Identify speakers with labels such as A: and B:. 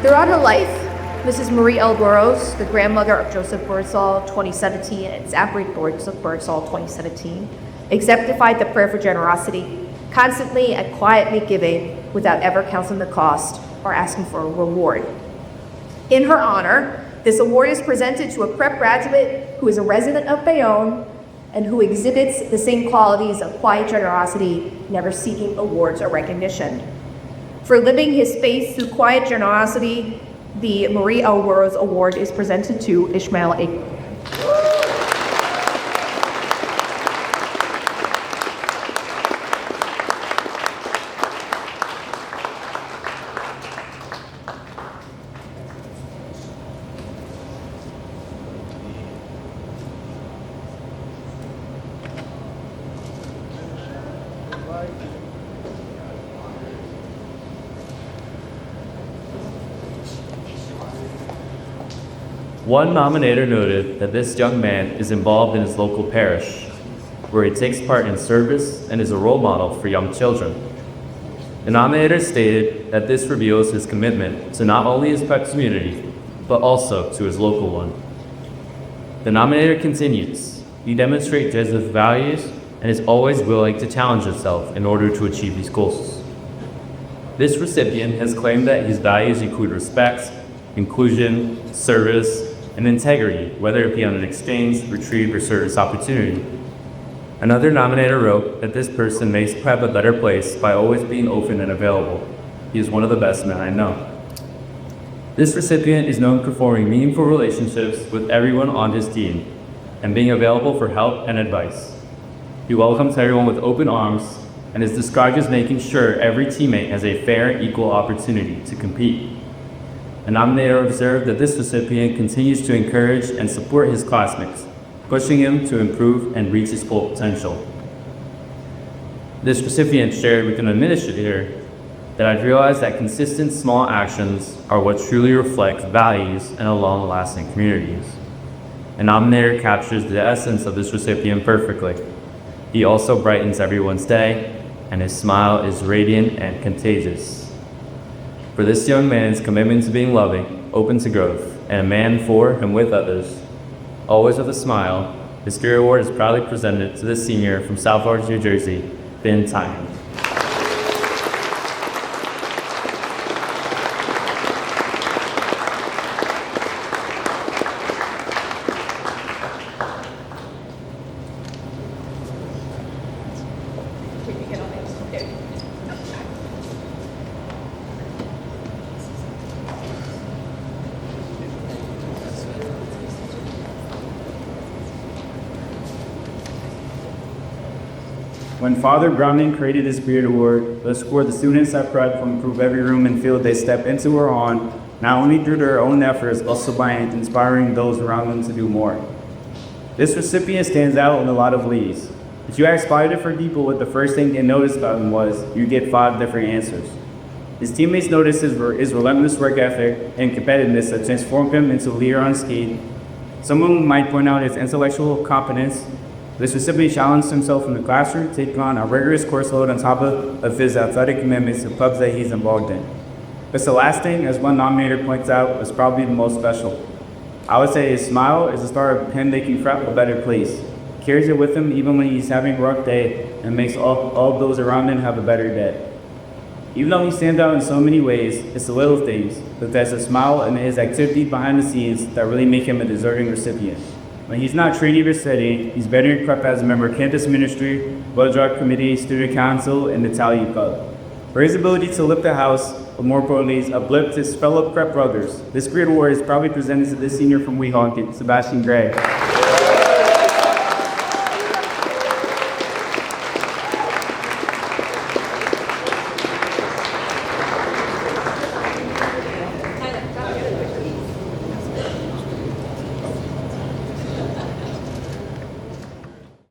A: Throughout her life, Mrs. Marie L. Burrows, the grandmother of Joseph Birdsall 2017 and Zachary Birdsall 2017, exemplified the prayer for generosity, constantly and quietly giving without ever counting the cost or asking for a reward. In her honor, this award is presented to a prep graduate who is a resident of Bayonne and who exhibits the same qualities of quiet generosity, never seeking awards or recognition. For living his faith through quiet generosity, the Marie L. Burrows Award is presented to Ishmael A.
B: One nominator noted that this young man is involved in his local parish, where he takes part in service and is a role model for young children. The nominator stated that this reveals his commitment to not only his prep community, but also to his local one. The nominator continues, he demonstrates Jesuit values and is always willing to challenge himself in order to achieve these goals. This recipient has claimed that his values include respect, inclusion, service, and integrity, whether it be on an exchange, retreat, or service opportunity. Another nominator wrote that this person makes prep a better place by always being open and available. He is one of the best men I know. This recipient is known for forming meaningful relationships with everyone on his team and being available for help and advice. He welcomes everyone with open arms and is described as making sure every teammate has a fair and equal opportunity to compete. A nominator observed that this recipient continues to encourage and support his classmates, pushing him to improve and reach his full potential. This recipient shared with an administrator that I've realized that consistent small actions are what truly reflect values in a long-lasting communities. A nominator captures the essence of this recipient perfectly. He also brightens everyone's day, and his smile is radiant and contagious. For this young man's commitment to being loving, open to growth, and a man for and with others, always with a smile, the Spirit Award is proudly presented to this senior from South Orange, New Jersey, Ben Tynan.
C: When Father Browning created the Spirit Award, the score the students at Prep will improve every room and field they step into or on, not only through their own efforts, also by inspiring those around them to do more. This recipient stands out in a lot of ways. If you ask 5 different people what the first thing they noticed about him was, you get 5 different answers. His teammates noticed his relentless work ethic and competitiveness that transformed him into a leader on skate. Someone might point out his intellectual competence. This recipient challenged himself in the classroom, taking on a rigorous course load on top of his athletic commitments to clubs that he's involved in. But the last thing, as one nominator points out, was probably the most special. I would say his smile is the start of him making Prep a better place. He carries it with him even when he's having a rough day and makes all of those around him have a better day. Even though he stands out in so many ways, it's the little things, but there's a smile and his activity behind the scenes that really make him a deserving recipient. When he's not training or studying, he's better equipped as a member of campus ministry, blood drive committee, student council, and the Italian club. For his ability to lift the house, but more importantly, uplift his fellow prep brothers, this Spirit Award is probably presented to this senior from Weehawken, Sebastian Gray.